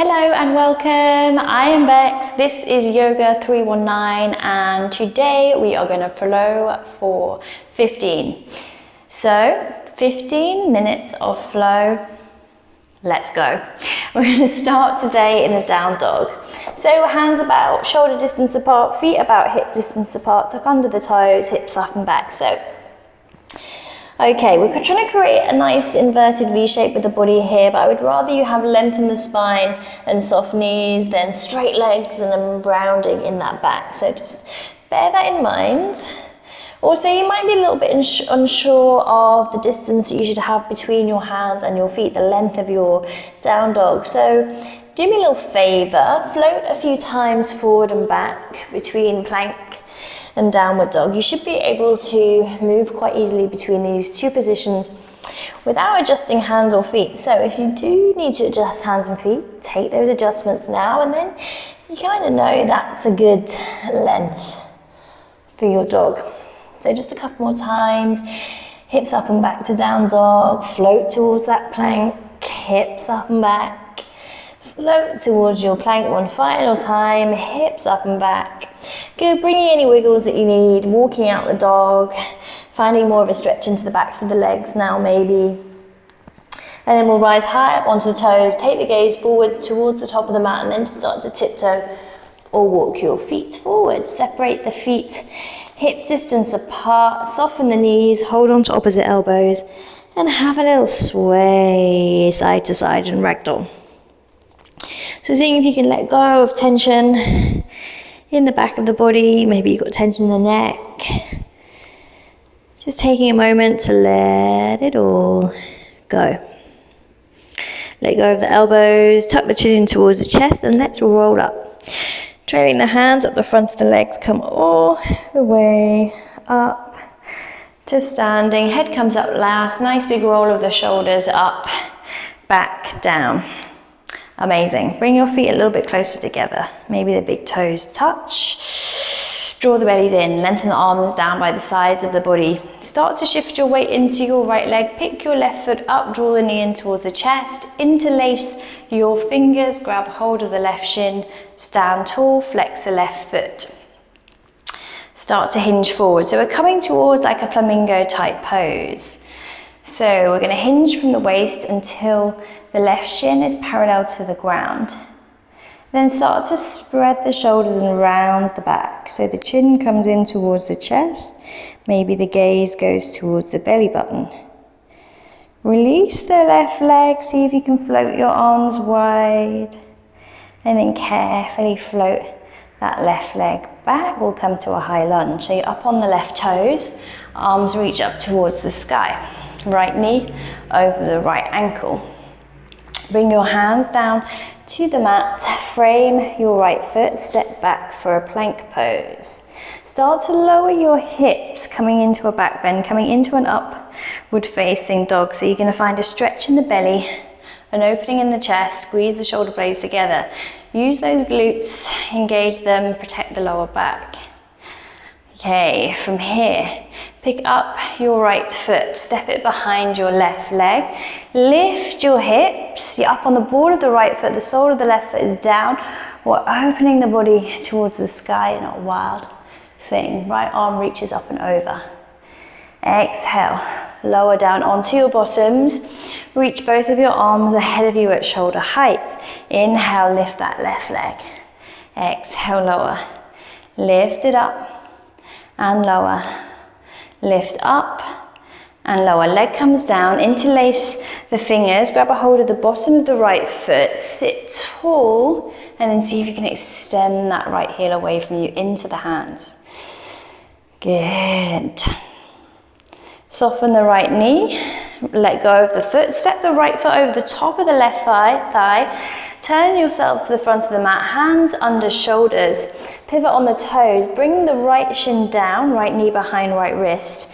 Hello and welcome. I am Bex. This is Yoga 319 and today we are going to flow for 15. So 15 minutes of flow. Let's go. We're going to start today in a down dog. So hands about shoulder distance apart, feet about hip distance apart, tuck under the toes, hips up and back. So okay, we're trying to create a nice inverted V shape with the body here, but I would rather you have length in the spine and soft knees than straight legs and a rounding in that back. So just bear that in mind. Also, you might be a little bit unsure of the distance you should have between your hands and your feet, the length of your down dog. So do me a little favor, float a few times forward and back between plank and downward dog. You should be able to move quite easily between these two positions without adjusting hands or feet. So if you do need to adjust hands and feet, take those adjustments now, and then you kind of know that's a good length for your dog. So just a couple more times, hips up and back to down dog, float towards that plank, hips up and back, float towards your plank one final time, hips up and back. Good, bringing any wiggles that you need, walking out the dog, finding more of a stretch into the backs of the legs now maybe. And then we'll rise high up onto the toes, take the gaze forwards towards the top of the mat and then just start to tiptoe or walk your feet forward. Separate the feet hip distance apart, soften the knees, hold on to opposite elbows and have a little sway side to side and ragdoll. So seeing if you can let go of tension in the back of the body, maybe you've got tension in the neck. Just taking a moment to let it all go. Let go of the elbows, tuck the chin in towards the chest and let's roll up. Trailing the hands up the front of the legs, come all the way up to standing. Head comes up last, nice big roll of the shoulders up, back, down. Amazing. Bring your feet a little bit closer together. Maybe the big toes touch. Draw the bellies in, lengthen the arms down by the sides of the body. Start to shift your weight into your right leg. Pick your left foot up, draw the knee in towards the chest. Interlace your fingers, grab hold of the left shin. Stand tall, flex the left foot. Start to hinge forward. So we're coming towards like a flamingo type pose. So we're going to hinge from the waist until the left shin is parallel to the ground. Then start to spread the shoulders and round the back. So the chin comes in towards the chest. Maybe the gaze goes towards the belly button. Release the left leg. See if you can float your arms wide. And then carefully float that left leg back. We'll come to a high lunge. So you're up on the left toes. Arms reach up towards the sky. Right knee over the right ankle. Bring your hands down to the mat, frame your right foot, step back for a plank pose. Start to lower your hips, coming into a back bend, coming into an upward facing dog. So you're going to find a stretch in the belly, an opening in the chest, squeeze the shoulder blades together. Use those glutes, engage them, protect the lower back. Okay, from here, pick up your right foot, step it behind your left leg, lift your hips, you're up on the ball of the right foot, the sole of the left foot is down, we're opening the body towards the sky in a wild thing, right arm reaches up and over. Exhale, lower down onto your bottoms, reach both of your arms ahead of you at shoulder height, inhale, lift that left leg, exhale, lower, lift it up, and lower, lift up and lower, leg comes down, interlace the fingers, grab a hold of the bottom of the right foot, sit tall and then see if you can extend that right heel away from you into the hands. Good. Soften the right knee, let go of the foot, step the right foot over the top of the left thigh, turn yourselves to the front of the mat, hands under shoulders, pivot on the toes, bring the right shin down, right knee behind right wrist.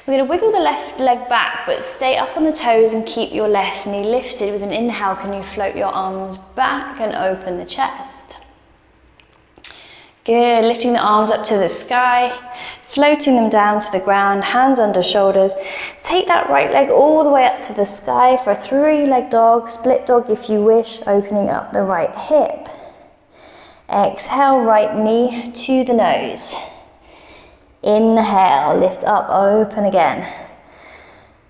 We're going to wiggle the left leg back, but stay up on the toes and keep your left knee lifted. With an inhale, can you float your arms back and open the chest? Good, lifting the arms up to the sky, floating them down to the ground, hands under shoulders. Take that right leg all the way up to the sky for a 3-leg dog, split dog if you wish, opening up the right hip. Exhale, right knee to the nose. Inhale, lift up, open again.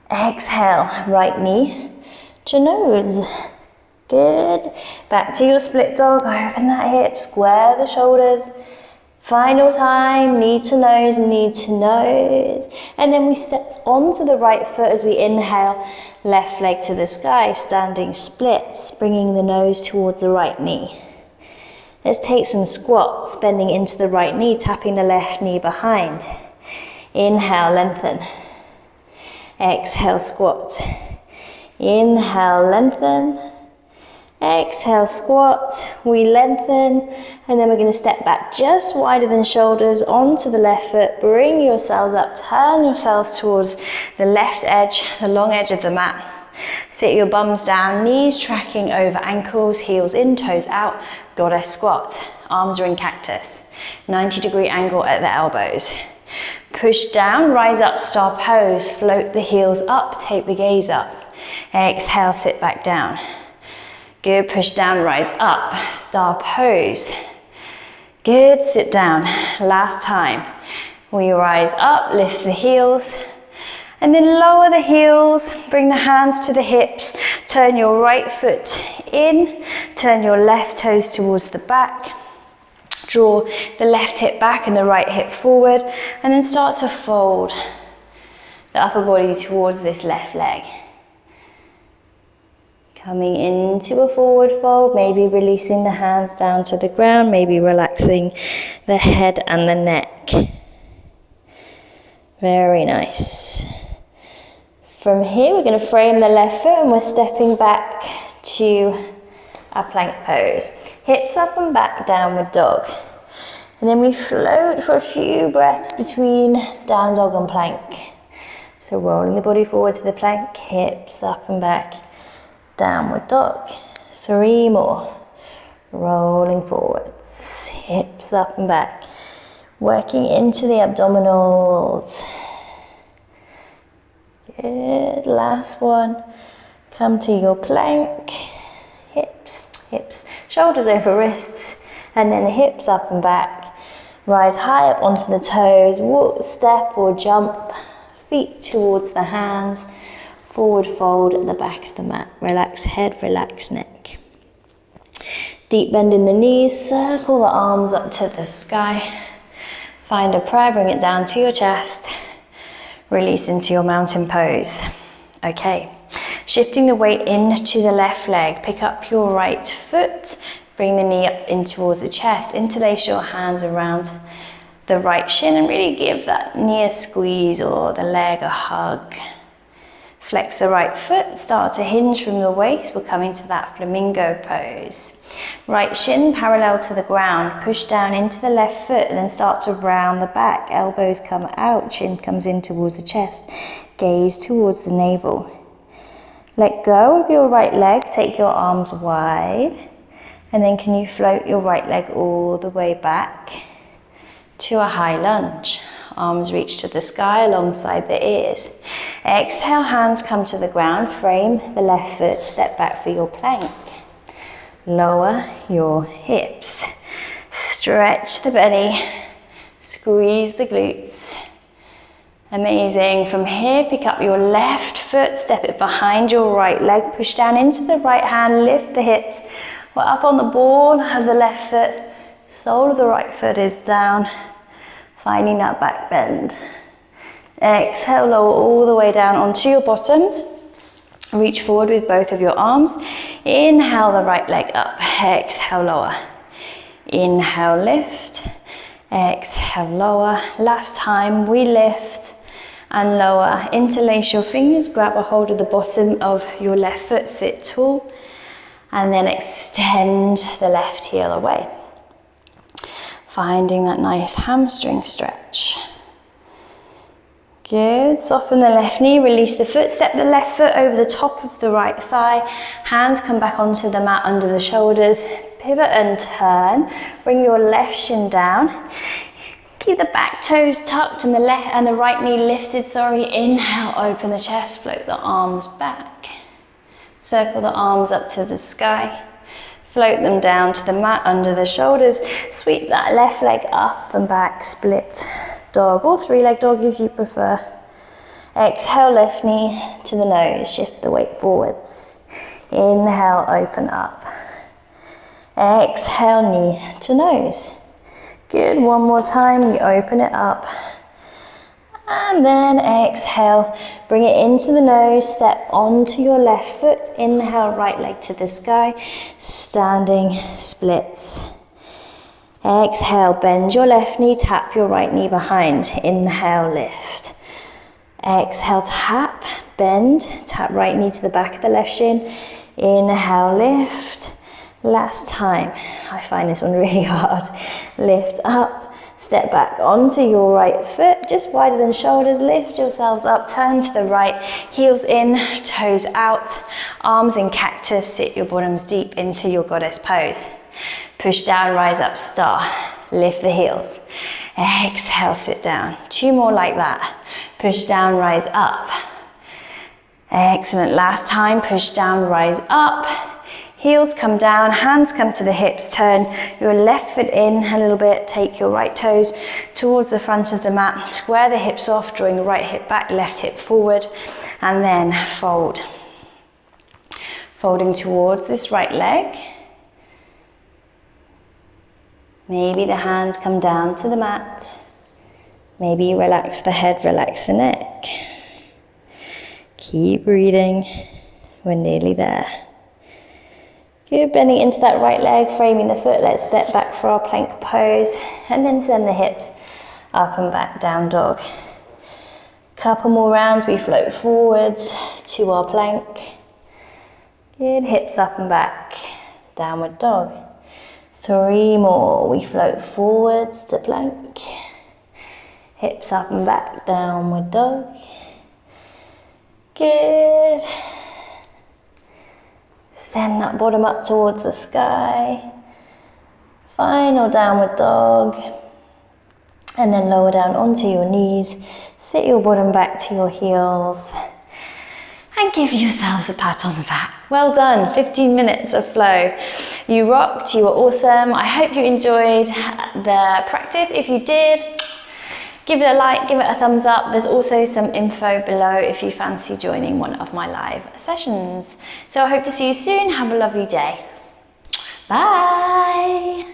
Exhale, right knee to nose. Good. Back to your split dog, open that hip, square the shoulders. Final time, knee to nose, knee to nose. And then we step onto the right foot as we inhale, left leg to the sky, standing splits, bringing the nose towards the right knee. Let's take some squats, bending into the right knee, tapping the left knee behind. Inhale, lengthen. Exhale, squat. Inhale, lengthen. Exhale, squat, we lengthen, and then we're going to step back just wider than shoulders onto the left foot. Bring yourselves up, turn yourselves towards the left edge, the long edge of the mat. Sit your bums down, knees tracking over ankles, heels in, toes out, goddess squat. Arms are in cactus, 90-degree angle at the elbows. Push down, rise up, star pose, float the heels up, take the gaze up. Exhale, sit back down. Good, push down, rise up, star pose. Good, sit down. Last time. We rise up, lift the heels, and then lower the heels, bring the hands to the hips, turn your right foot in, turn your left toes towards the back, draw the left hip back and the right hip forward, and then start to fold the upper body towards this left leg. Coming into a forward fold, maybe releasing the hands down to the ground, maybe relaxing the head and the neck. Very nice. From here, we're going to frame the left foot and we're stepping back to a plank pose. Hips up and back, downward dog. And then we float for a few breaths between down dog and plank. So rolling the body forward to the plank, hips up and back. Downward dog. 3 more. Rolling forwards. Hips up and back. Working into the abdominals. Good. Last one. Come to your plank. Hips, hips. Shoulders over wrists. And then hips up and back. Rise high up onto the toes. Walk, step or jump. Feet towards the hands. Forward fold at the back of the mat. Relax head, relax neck. Deep bend in the knees, circle the arms up to the sky. Find a prayer, bring it down to your chest. Release into your mountain pose. Okay, shifting the weight into the left leg. Pick up your right foot, bring the knee up in towards the chest. Interlace your hands around the right shin and really give that knee a squeeze or the leg a hug. Flex the right foot, start to hinge from the waist. We're coming to that flamingo pose. Right shin parallel to the ground. Push down into the left foot and then start to round the back. Elbows come out, chin comes in towards the chest. Gaze towards the navel. Let go of your right leg, take your arms wide. And then can you float your right leg all the way back to a high lunge. Arms reach to the sky alongside the ears. Exhale, hands come to the ground. Frame the left foot, step back for your plank. Lower your hips. Stretch the belly. Squeeze the glutes. Amazing. From here, pick up your left foot, step it behind your right leg. Push down into the right hand, lift the hips. We're up on the ball of the left foot. Sole of the right foot is down. Finding that back bend. Exhale, lower all the way down onto your bottoms. Reach forward with both of your arms. Inhale the right leg up. Exhale, lower. Inhale, lift. Exhale, lower. Last time, we lift and lower. Interlace your fingers. Grab a hold of the bottom of your left foot. Sit tall. And then extend the left heel away. Finding that nice hamstring stretch. Good. Soften the left knee, release the foot. Step the left foot over the top of the right thigh. Hands come back onto the mat under the shoulders. Pivot and turn. Bring your left shin down. Keep the back toes tucked and the left and the right knee lifted, sorry. Inhale, open the chest, float the arms back. Circle the arms up to the sky. Float them down to the mat under the shoulders. Sweep that left leg up and back, split dog or three-leg dog if you prefer. Exhale, left knee to the nose, shift the weight forwards. Inhale, open up. Exhale, knee to nose. Good, one more time, we open it up. And then exhale, bring it into the nose, step onto your left foot. Inhale, right leg to the sky, standing splits. Exhale, bend your left knee, tap your right knee behind. Inhale, lift. Exhale, tap, bend, tap right knee to the back of the left shin. Inhale, lift. Last time. I find this one really hard. Lift up, step back onto your right foot, just wider than shoulders. Lift yourselves up, turn to the right, heels in, toes out, arms in cactus, sit your bottoms deep into your goddess pose. Push down, rise up, star. Lift the heels. Exhale, sit down. 2 more like that. Push down, rise up. Excellent. Last time, push down, rise up. Heels come down, hands come to the hips. Turn your left foot in a little bit. Take your right toes towards the front of the mat. Square the hips off, drawing the right hip back, left hip forward. And then fold. Folding towards this right leg. Maybe the hands come down to the mat. Maybe you relax the head, relax the neck. Keep breathing. We're nearly there. Good, bending into that right leg, framing the foot. Let's step back for our plank pose. And then send the hips up and back, down dog. Couple more rounds, we float forwards to our plank. Good, hips up and back, downward dog. 3 more, we float forwards to plank. Hips up and back, downward dog. Good. Send that bottom up towards the sky. Final downward dog. And then lower down onto your knees. Sit your bottom back to your heels. And give yourselves a pat on the back. Well done, 15 minutes of flow. You rocked, you were awesome. I hope you enjoyed the practice. If you did, give it a like, give it a thumbs up. There's also some info below if you fancy joining one of my live sessions. So I hope to see you soon. Have a lovely day. Bye.